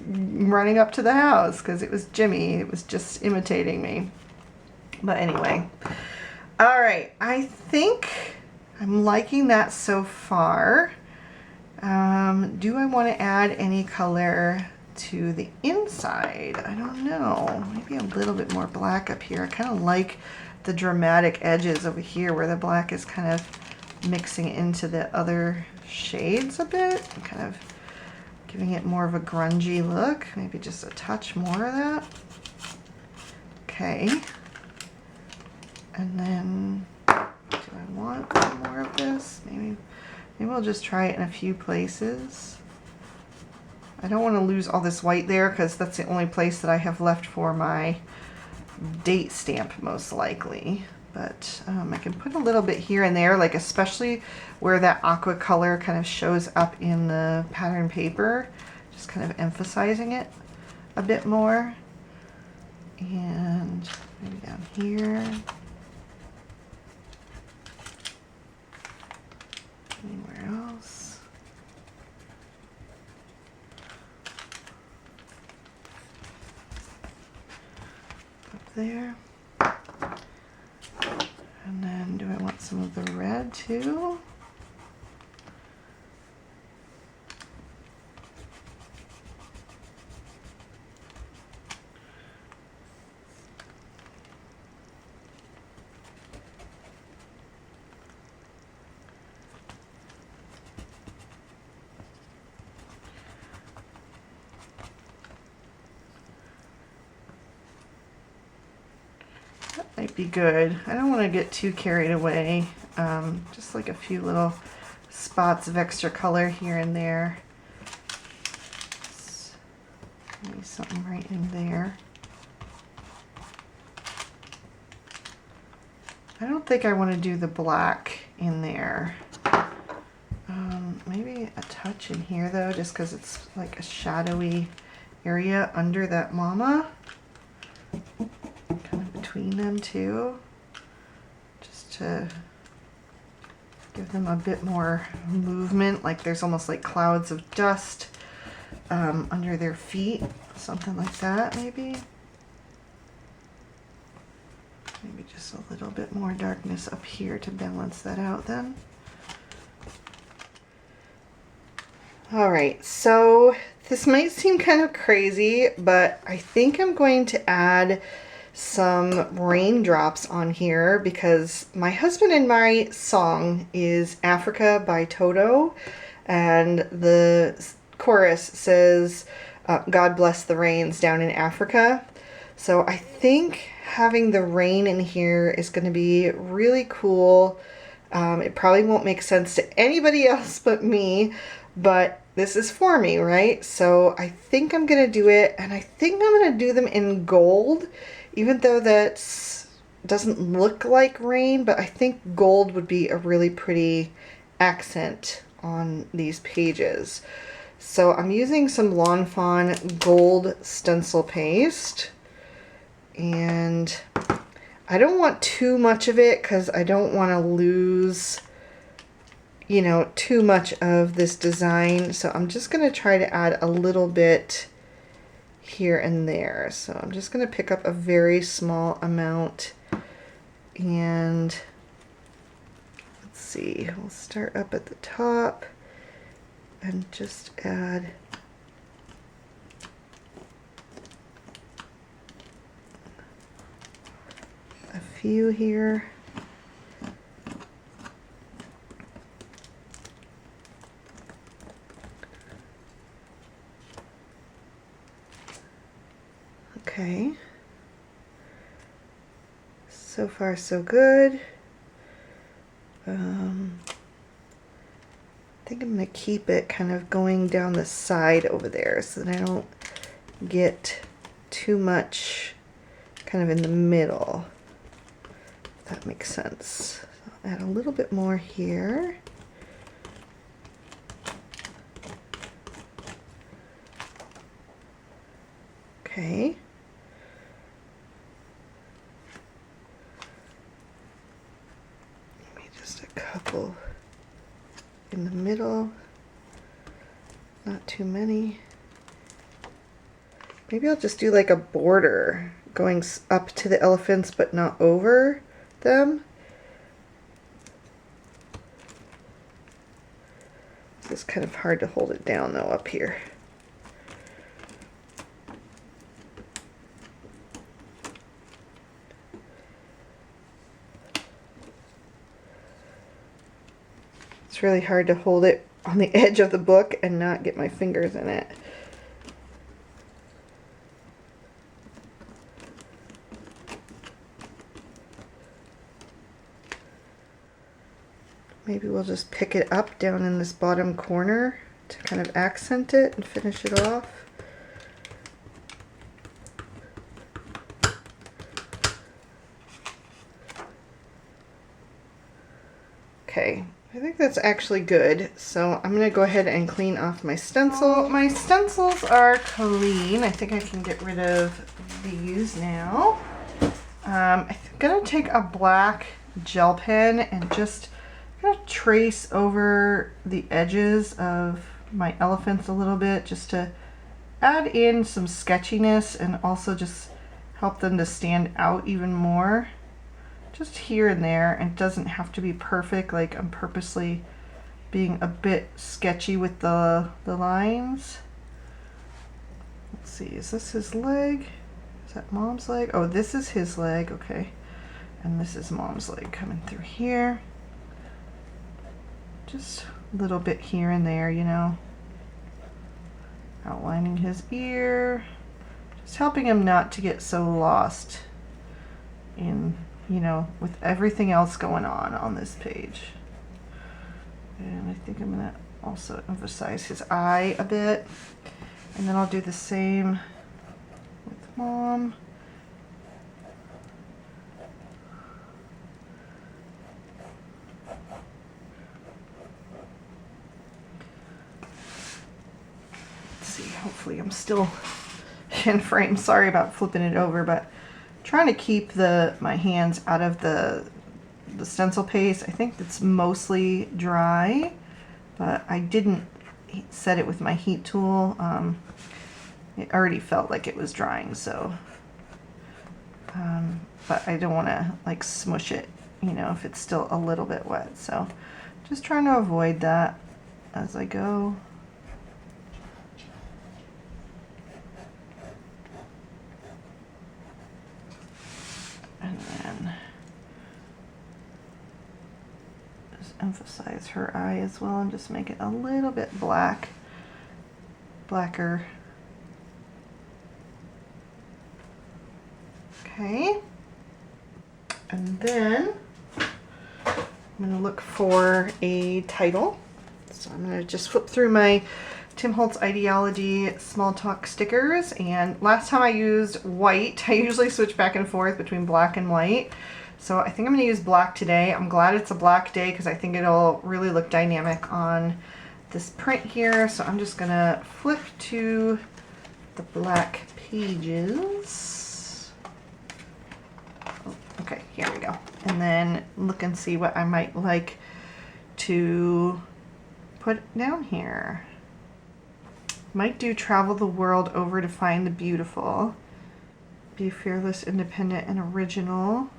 running up to the house, because it was Jimmy. It was just imitating me. But anyway, all right, I think I'm liking that so far. Do I want to add any color to the inside? I don't know. Maybe a little bit more black up here. I kind of like the dramatic edges over here where the black is kind of mixing into the other shades a bit, kind of giving it more of a grungy look. Maybe just a touch more of that. Okay. And then, do I want more of this? Maybe we'll just try it in a few places. I don't want to lose all this white there, because that's the only place that I have left for my date stamp, most likely. But I can put a little bit here and there, like especially where that aqua color kind of shows up in the pattern paper, just kind of emphasizing it a bit more. And maybe down here. Anywhere else? Up there. And then, do I want some of the red too? Might be good. I don't want to get too carried away. Just like a few little spots of extra color here and there. Maybe something right in there. I don't think I want to do the black in there. Maybe a touch in here though, just because it's like a shadowy area under that mama. Kind of between them two, just to give them a bit more movement, like there's almost like clouds of dust under their feet, something like that. Maybe just a little bit more darkness up here to balance that out then. Alright, so this might seem kind of crazy, but I think I'm going to add some raindrops on here because my husband and my song is Africa by Toto, and the chorus says, God bless the rains down in Africa. So I think having the rain in here is going to be really cool. It probably won't make sense to anybody else but me, but this is for me, right? So I think I'm going to do it, and I think I'm going to do them in gold, even though that doesn't look like rain, but I think gold would be a really pretty accent on these pages. So I'm using some Lawn Fawn gold stencil paste, and I don't want too much of it because I don't want to lose, you know, too much of this design. So I'm just going to try to add a little bit here and there. So I'm just going to pick up a very small amount, and let's see, we'll start up at the top and just add a few here. Okay, so far so good. I think I'm going to keep it kind of going down the side over there so that I don't get too much kind of in the middle, if that makes sense. So I'll add a little bit more here. Okay. Maybe just a couple in the middle, not too many. Maybe I'll just do like a border going up to the elephants but not over them. It's kind of hard to hold it down though up here. It's really hard to hold it on the edge of the book and not get my fingers in it. Maybe we'll just pick it up down in this bottom corner to kind of accent it and finish it off. Okay, I think that's actually good. So I'm going to go ahead and clean off my stencil. My stencils are clean. I think I can get rid of these now. I'm going to take a black gel pen and just kind of trace over the edges of my elephants a little bit, just to add in some sketchiness and also just help them to stand out even more. Just here and there, and it doesn't have to be perfect, like I'm purposely being a bit sketchy with the lines. Let's see, is this his leg? Is that Mom's leg? Oh, this is his leg, okay. And this is Mom's leg coming through here. Just a little bit here and there, you know. Outlining his ear. Just helping him not to get so lost in, you know, with everything else going on this page. And I think I'm going to also emphasize his eye a bit. And then I'll do the same with Mom. Hopefully I'm still in frame. Sorry about flipping it over, but I'm trying to keep my hands out of the stencil paste. I think it's mostly dry, but I didn't set it with my heat tool. It already felt like it was drying, so but I don't want to like smush it, you know, if it's still a little bit wet. So just trying to avoid that as I go. Just emphasize her eye as well and just make it a little bit blacker. Okay. And then I'm going to look for a title. So I'm going to just flip through my Tim Holtz Ideology Small Talk stickers, and last time I used white. I usually switch back and forth between black and white. So I think I'm going to use black today. I'm glad it's a black day because I think it'll really look dynamic on this print here. So I'm just going to flip to the black pages. Oh, okay, here we go. And then look and see what I might like to put down here. Might do travel the world over to find the beautiful. Be fearless, independent, and original.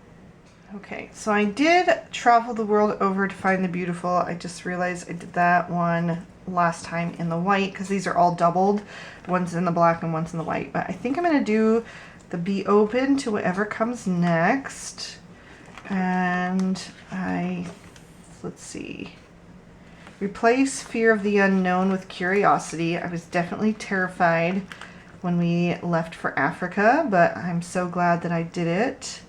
Okay, so I did travel the world over to find the beautiful. I just realized I did that one last time in the white because these are all doubled. One's in the black and one's in the white. But I think I'm going to do the be open to whatever comes next. And let's see. Replace fear of the unknown with curiosity. I was definitely terrified when we left for Africa, but I'm so glad that I did it.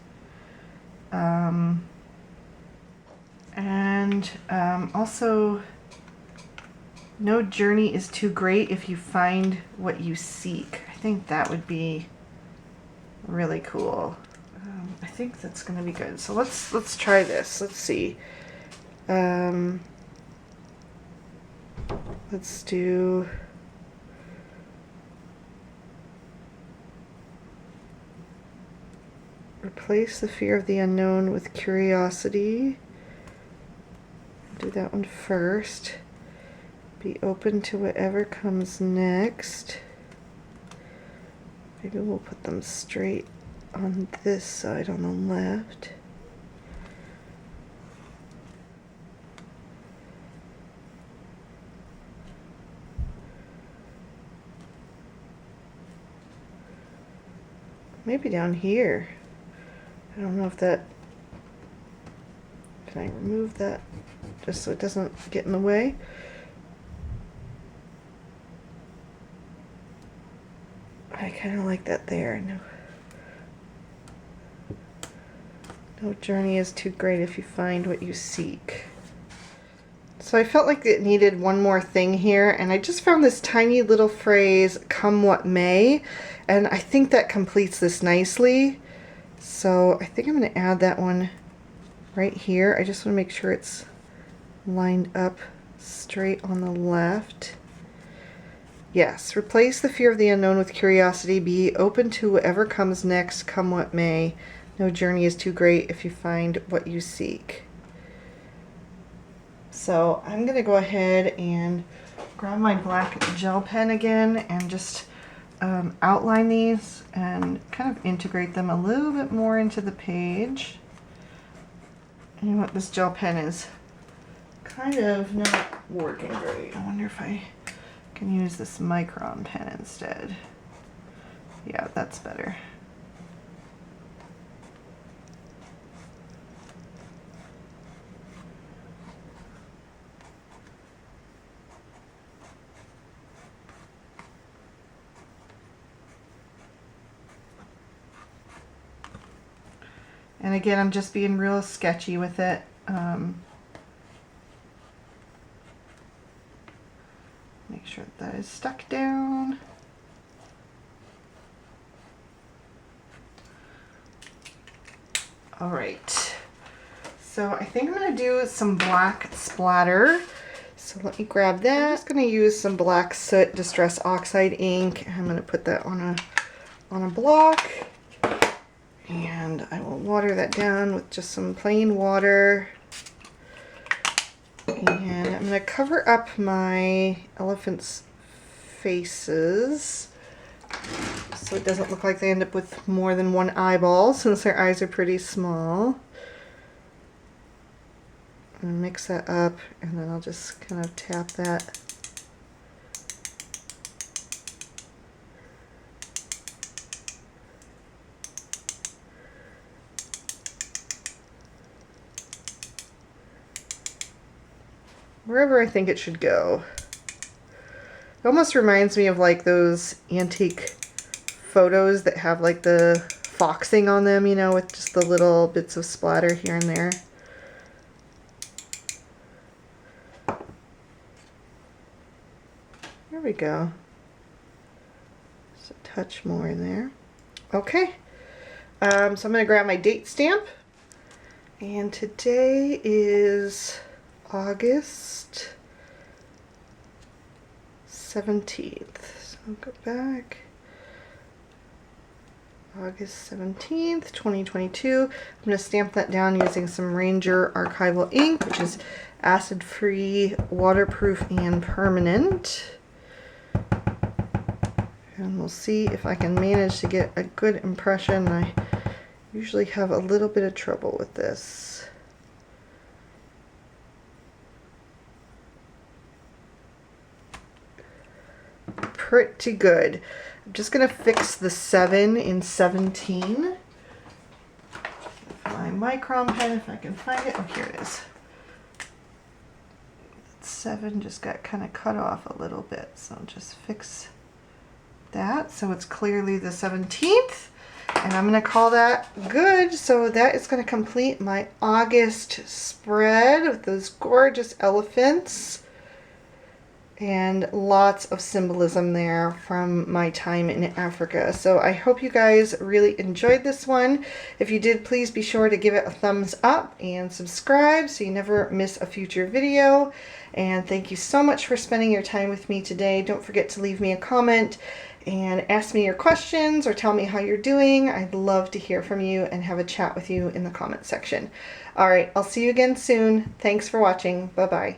Also, no journey is too great if you find what you seek. I think that would be really cool. I think that's going to be good. So let's try this. Let's see. Let's do replace the fear of the unknown with curiosity. Do that one first. Be open to whatever comes next. Maybe we'll put them straight on this side on the left. Maybe down here. I don't know if that... Can I remove that just so it doesn't get in the way? I kind of like that there. No journey is too great if you find what you seek. So I felt like it needed one more thing here, and I just found this tiny little phrase, come what may, and I think that completes this nicely. So I think I'm going to add that one right here. I just want to make sure it's lined up straight on the left. Yes, replace the fear of the unknown with curiosity. Be open to whatever comes next, come what may. No journey is too great if you find what you seek. So I'm going to go ahead and grab my black gel pen again and just outline these and kind of integrate them a little bit more into the page. And you know what, this gel pen is kind of not working great. I wonder if I can use this micron pen instead. Yeah, that's better. And again, I'm just being real sketchy with it. Make sure that is stuck down. All right. So I think I'm going to do some black splatter. So let me grab that. I'm just going to use some black soot distress oxide ink. I'm going to put that on a block. And I will water that down with just some plain water. And I'm going to cover up my elephant's faces so it doesn't look like they end up with more than one eyeball since their eyes are pretty small. And mix that up, and then I'll just kind of tap that. wherever I think it should go. It almost reminds me of like those antique photos that have like the foxing on them, you know, with just the little bits of splatter here and there. There we go. Just a touch more in there. Okay. So I'm going to grab my date stamp. And today is August 17th. So I'll go back. August 17th, 2022. I'm going to stamp that down using some Ranger archival ink, which is acid-free, waterproof, and permanent. And we'll see if I can manage to get a good impression. I usually have a little bit of trouble with this. Pretty good. I'm just going to fix the 7 in 17. My micron pen, if I can find it. Oh, here it is. 7 just got kind of cut off a little bit, so I'll just fix that so it's clearly the 17th, and I'm going to call that good. So that is going to complete my August spread with those gorgeous elephants and lots of symbolism there from my time in Africa. So I hope you guys really enjoyed this one. If you did, please be sure to give it a thumbs up and subscribe so you never miss a future video. And thank you so much for spending your time with me today. Don't forget to leave me a comment and ask me your questions or tell me how you're doing. I'd love to hear from you and have a chat with you in the comment section. All right, I'll see you again soon. Thanks for watching. Bye-bye.